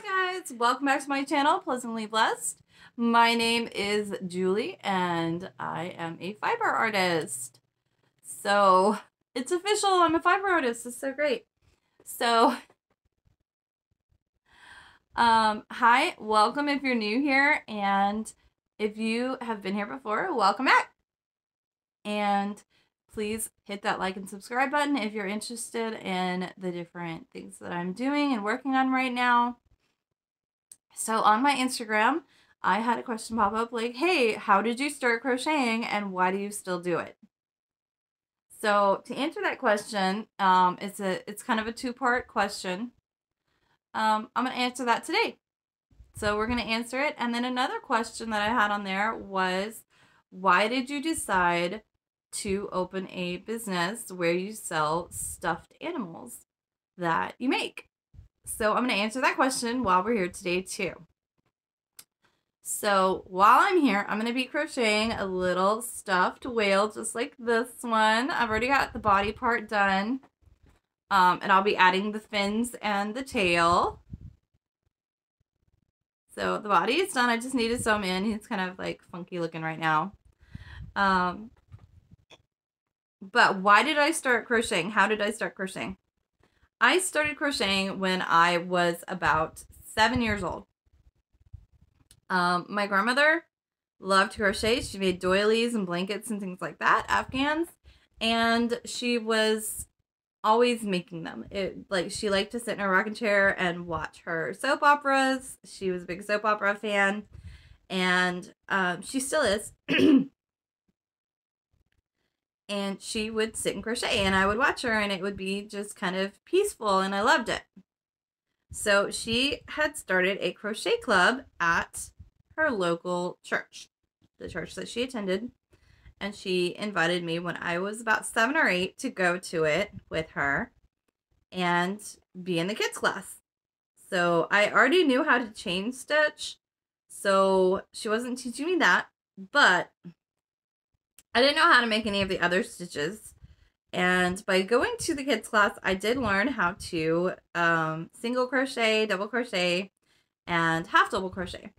Hi guys, welcome back to my channel, Pleasantly Blessed. My name is Julie and I am a fiber artist. So it's official, I'm a fiber artist. It's so great. So hi, welcome if you're new here, and if you have been here before, welcome back. And please hit that like and subscribe button if you're interested in the different things that I'm doing and working on right now. So on my Instagram, I had a question pop up like, hey, how did you start crocheting and why do you still do it? So to answer that question, it's kind of a two-part question. I'm going to answer that today. So we're going to answer it. And then another question that I had on there was, why did you decide to open a business where you sell stuffed animals that you make? So I'm going to answer that question while we're here today too. So while I'm here, I'm going to be crocheting a little stuffed whale just like this one. I've already got the body part done. And I'll be adding the fins and the tail. So the body is done. I just need to sew him in. He's kind of like funky looking right now. But why did I start crocheting? How did I start crocheting? I started crocheting when I was about 7 years old. My grandmother loved to crochet. She made doilies and blankets and things like that, Afghans, and she was always making them. She liked to sit in her rocking chair and watch her soap operas. She was a big soap opera fan, and she still is. And she would sit and crochet, and I would watch her, and it would be just kind of peaceful, and I loved it. So she had started a crochet club at her local church, the church that she attended, and she invited me when I was about 7 or 8 to go to it with her and be in the kids class. So I already knew how to chain stitch, so she wasn't teaching me that, but I didn't know how to make any of the other stitches. And by going to the kids class, I did learn how to single crochet, double crochet, and half double crochet.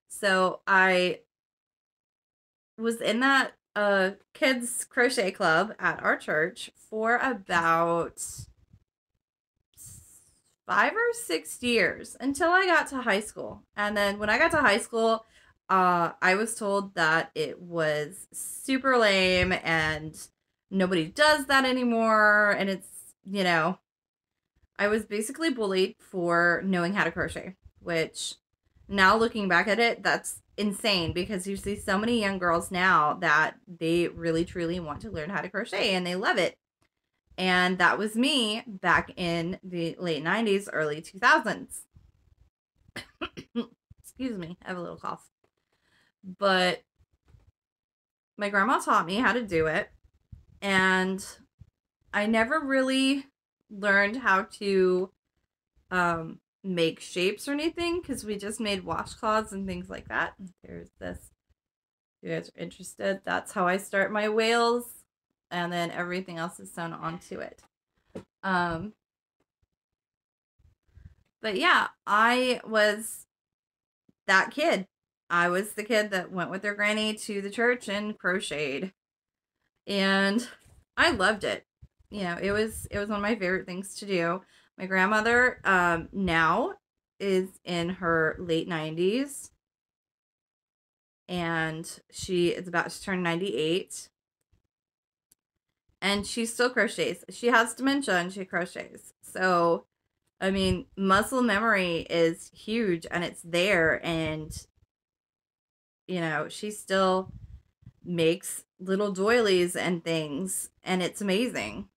So I was in that kids crochet club at our church for about 5 or 6 years until I got to high school. And then when I got to high school, I was told that it was super lame and nobody does that anymore. And it's, you know, I was basically bullied for knowing how to crochet, which now looking back at it, that's insane because you see so many young girls now that they really truly want to learn how to crochet and they love it. And that was me back in the late 90s, early 2000s. Excuse me, I have a little cough. But my grandma taught me how to do it, and I never really learned how to make shapes or anything because we just made washcloths and things like that. There's this. If you guys are interested, that's how I start my whales, and then everything else is sewn onto it. But yeah, I was that kid. I was the kid that went with their granny to the church and crocheted. And I loved it. You know, it was one of my favorite things to do. My grandmother now is in her late 90s. And she is about to turn 98. And she still crochets. She has dementia and she crochets. So, I mean, muscle memory is huge and it's there. And, you know, she still makes little doilies and things. And it's amazing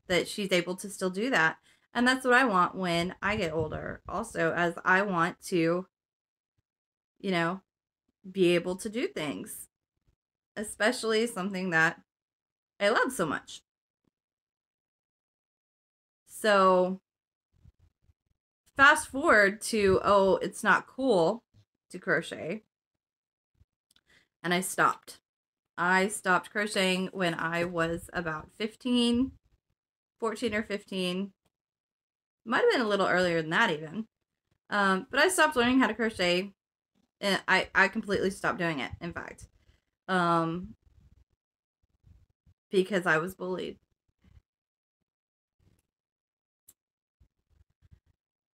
that she's able to still do that. And that's what I want when I get older. Also, as I want to, you know, be able to do things. Especially something that I love so much. So, fast forward to, oh, it's not cool to crochet. And I stopped. I stopped crocheting when I was about 15, 14 or 15. Might have been a little earlier than that even. But I stopped learning how to crochet. And I completely stopped doing it, in fact. Um, because I was bullied.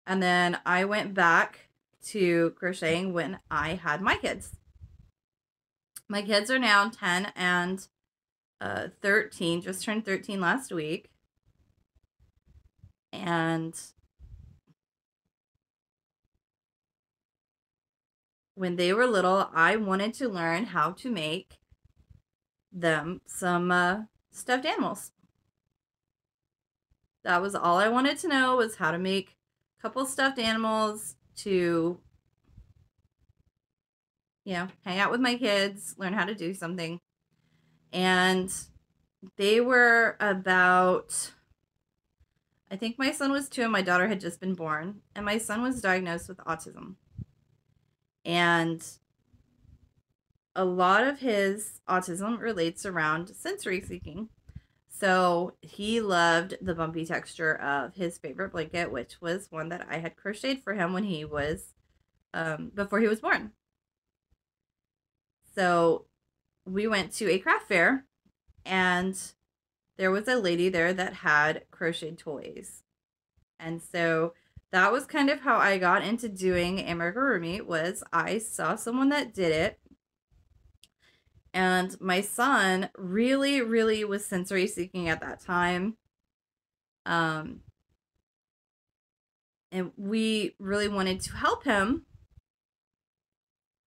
And then I went back to crocheting when I had my kids. My kids are now 10 and 13, just turned 13 last week. And when they were little, I wanted to learn how to make them some stuffed animals. That was all I wanted to know, was how to make a couple stuffed animals to, hang out with my kids, learn how to do something. And they were about, I think my son was 2 and my daughter had just been born. And my son was diagnosed with autism. And a lot of his autism relates around sensory seeking. So he loved the bumpy texture of his favorite blanket, which was one that I had crocheted for him when he was, before he was born. So we went to a craft fair, and there was a lady there that had crocheted toys. And so that was kind of how I got into doing amigurumi, was I saw someone that did it. And my son really, really was sensory seeking at that time. And we really wanted to help him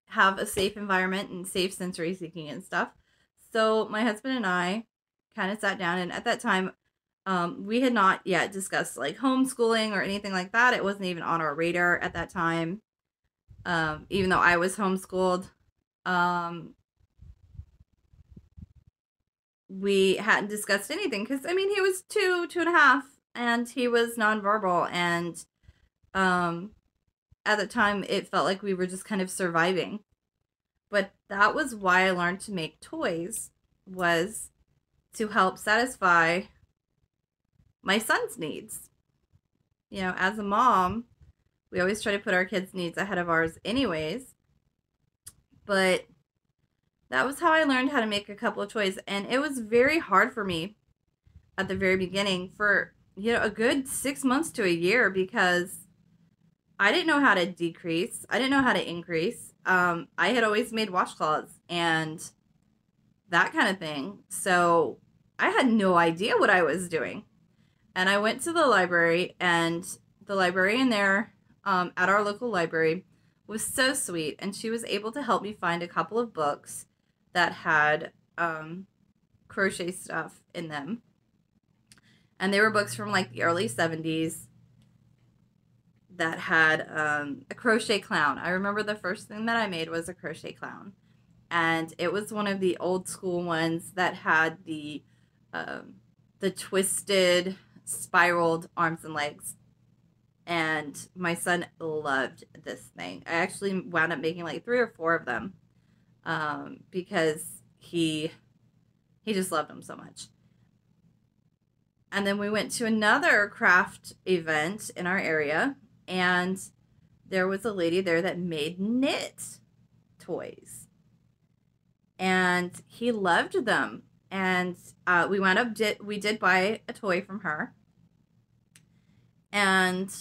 have a safe environment and safe sensory seeking and stuff. So my husband and I kind of sat down, and at that time, we had not yet discussed like homeschooling or anything like that. It wasn't even on our radar at that time. Even though I was homeschooled, we hadn't discussed anything, because I mean, he was 2.5, and he was nonverbal, and at the time it felt like we were just kind of surviving. But that was why I learned to make toys, was to help satisfy my son's needs. As a mom, we always try to put our kids' needs ahead of ours anyways. But that was how I learned how to make a couple of toys. And it was very hard for me at the very beginning for, a good 6 months to a year, because I didn't know how to decrease. I didn't know how to increase. I had always made washcloths and that kind of thing. So I had no idea what I was doing. And I went to the library, and the librarian there at our local library was so sweet. And she was able to help me find a couple of books that had crochet stuff in them. And they were books from like the early 70s that had a crochet clown. I remember the first thing that I made was a crochet clown. And it was one of the old school ones that had the twisted, spiraled arms and legs. And my son loved this thing. I actually wound up making like 3 or 4 of them because he just loved them so much. And then we went to another craft event in our area, and there was a lady there that made knit toys. And he loved them. And we did buy a toy from her. And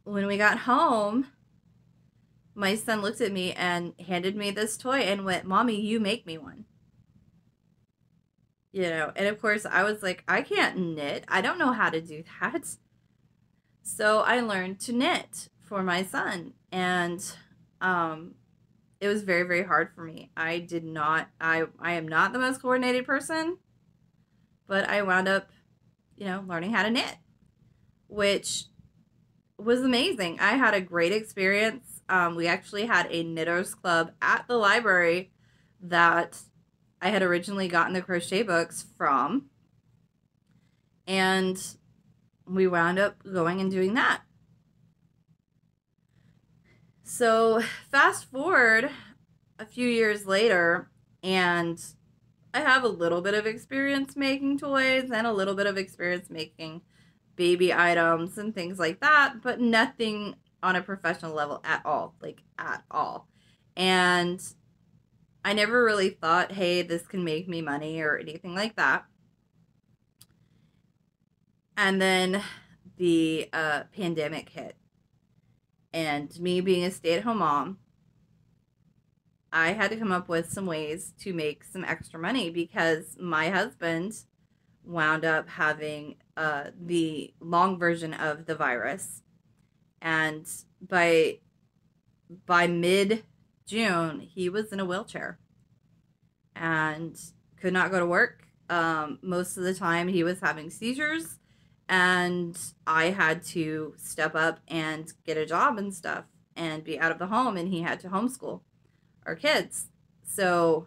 when we got home, my son looked at me and handed me this toy and went, "Mommy, you make me one." And of course I was like, I can't knit. I don't know how to do that. So I learned to knit for my son. And it was very, very hard for me. I am not the most coordinated person, but I wound up, learning how to knit, which was amazing. I had a great experience. We actually had a knitters club at the library that I had originally gotten the crochet books from, and we wound up going and doing that. So fast forward a few years later, and I have a little bit of experience making toys and a little bit of experience making baby items and things like that, but nothing on a professional level at all, like at all. And I never really thought, hey, this can make me money or anything like that. And then the pandemic hit. And me being a stay-at-home mom, I had to come up with some ways to make some extra money because my husband wound up having the long version of the virus. And by mid June, he was in a wheelchair and could not go to work. Most of the time, he was having seizures, and I had to step up and get a job and stuff and be out of the home, and he had to homeschool our kids. So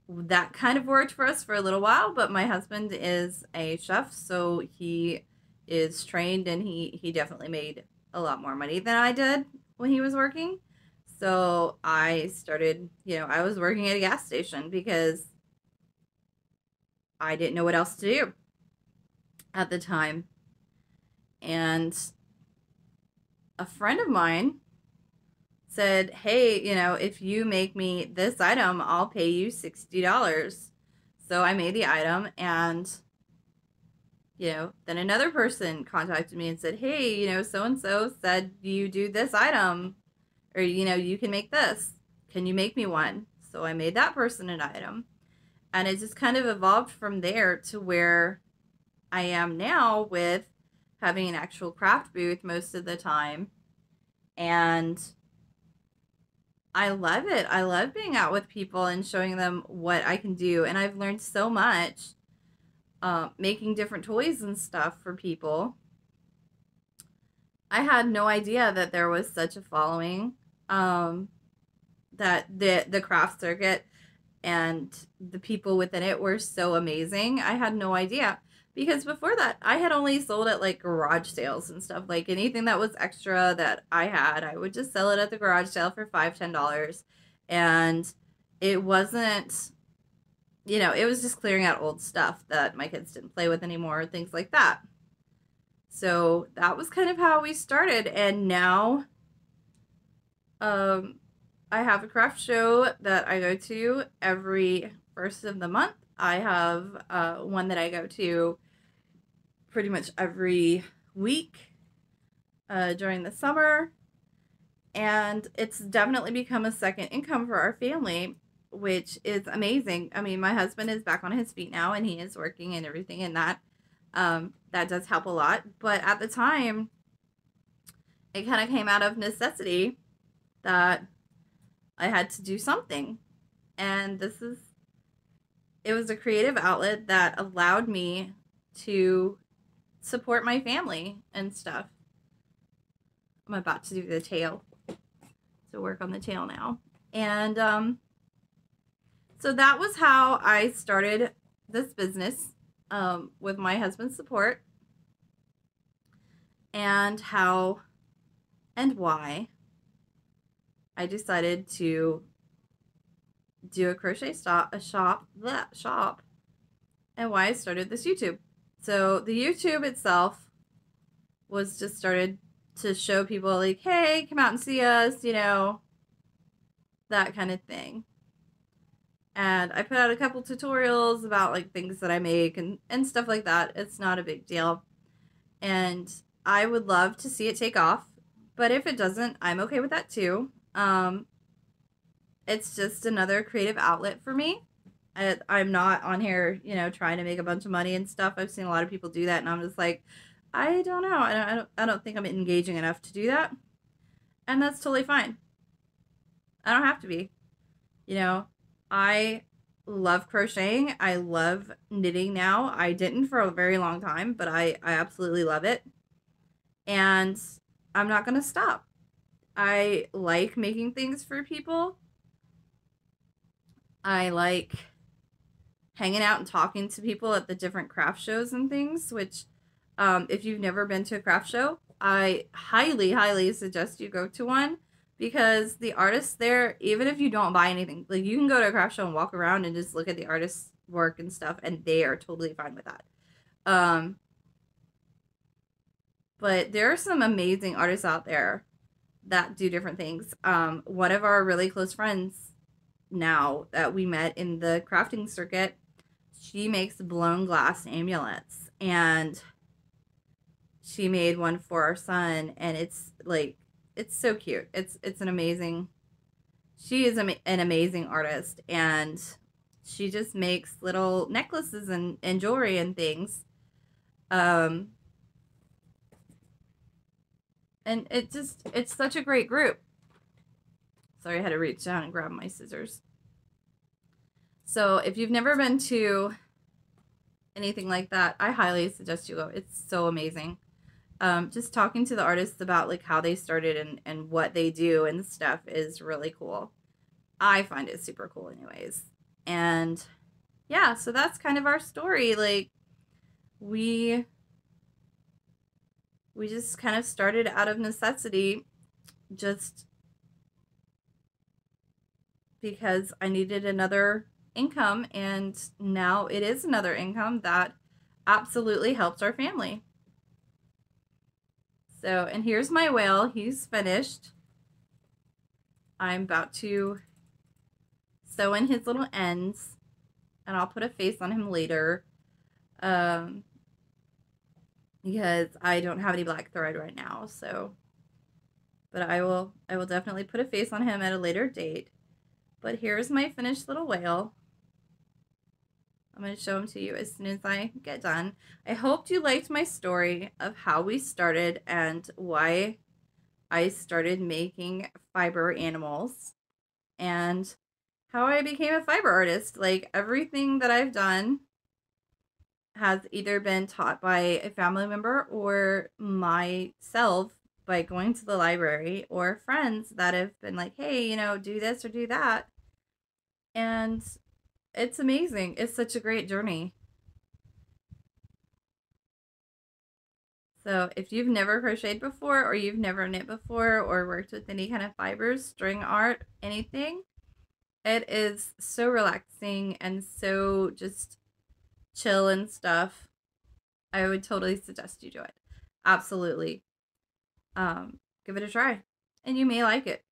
that kind of worked for us for a little while, but my husband is a chef, so he is trained, and he definitely made a lot more money than I did when he was working. So I started, I was working at a gas station because I didn't know what else to do at the time. And a friend of mine said, hey, if you make me this item, I'll pay you $60. So I made the item, and, then another person contacted me and said, hey, so-and-so said you do this item, or, you can make this. Can you make me one? So I made that person an item. And it just kind of evolved from there to where I am now with having an actual craft booth most of the time. And I love it. I love being out with people and showing them what I can do. And I've learned so much making different toys and stuff for people. I had no idea that there was such a following, that the craft circuit and the people within it were so amazing. I had no idea. Because before that, I had only sold at like garage sales and stuff. Like anything that was extra that I had, I would just sell it at the garage sale for $5, $10. And it wasn't, it was just clearing out old stuff that my kids didn't play with anymore, things like that. So that was kind of how we started. And now I have a craft show that I go to every first of the month. I have one that I go to pretty much every week during the summer. And it's definitely become a second income for our family, which is amazing. I mean, my husband is back on his feet now, and he is working and everything, and that does help a lot. But at the time, it kind of came out of necessity that I had to do something. And it was a creative outlet that allowed me to support my family and stuff. I'm about to do the tail. So work on the tail now. And so that was how I started this business with my husband's support, and how and why I decided to do a crochet shop, and why I started this YouTube. So the YouTube itself was just started to show people like, hey, come out and see us, that kind of thing. And I put out a couple tutorials about like things that I make and stuff like that. It's not a big deal. And I would love to see it take off. But if it doesn't, I'm okay with that too. It's just another creative outlet for me. I'm not on here, trying to make a bunch of money and stuff. I've seen a lot of people do that, and I'm just like, I don't know. I don't think I'm engaging enough to do that. And that's totally fine. I don't have to be. I love crocheting. I love knitting now. I didn't for a very long time, but I absolutely love it. And I'm not going to stop. I like making things for people. I like hanging out and talking to people at the different craft shows and things, which if you've never been to a craft show, I highly, highly suggest you go to one, because the artists there, even if you don't buy anything, like you can go to a craft show and walk around and just look at the artist's work and stuff, and they are totally fine with that. But there are some amazing artists out there that do different things. One of our really close friends now that we met in the crafting circuit, she makes blown glass amulets, and she made one for our son, and it's like, it's so cute. It's an amazing, she is an amazing artist, and she just makes little necklaces and jewelry and things. And it's such a great group. Sorry, I had to reach down and grab my scissors. So if you've never been to anything like that, I highly suggest you go. It's so amazing. Just talking to the artists about like how they started and what they do and stuff is really cool. I find it super cool anyways. And yeah, so that's kind of our story. Like we just kind of started out of necessity, just because I needed another income, and now it is another income that absolutely helps our family. So, and here's my whale. He's finished. I'm about to sew in his little ends, and I'll put a face on him later, because I don't have any black thread right now. So, but I will definitely put a face on him at a later date. But here's my finished little whale. I'm going to show them to you as soon as I get done. I hope you liked my story of how we started and why I started making fiber animals and how I became a fiber artist. Like, everything that I've done has either been taught by a family member or myself by going to the library, or friends that have been like, hey, you know, do this or do that. And it's amazing. It's such a great journey. So if you've never crocheted before, or you've never knit before, or worked with any kind of fibers, string art, anything, it is so relaxing and so just chill and stuff. I would totally suggest you do it. Absolutely. Give it a try, and you may like it.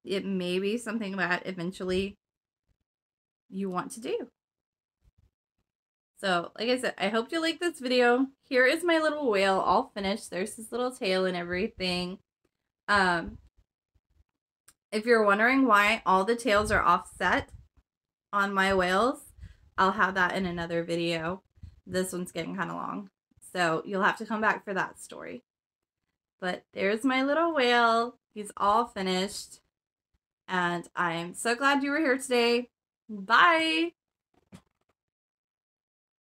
It may be something that eventually you want to do. So, like I said, I hope you like this video. Here is my little whale all finished. There's his little tail and everything. If you're wondering why all the tails are offset on my whales, I'll have that in another video. This one's getting kind of long, so you'll have to come back for that story. But there's my little whale. He's all finished. And I'm so glad you were here today. Bye!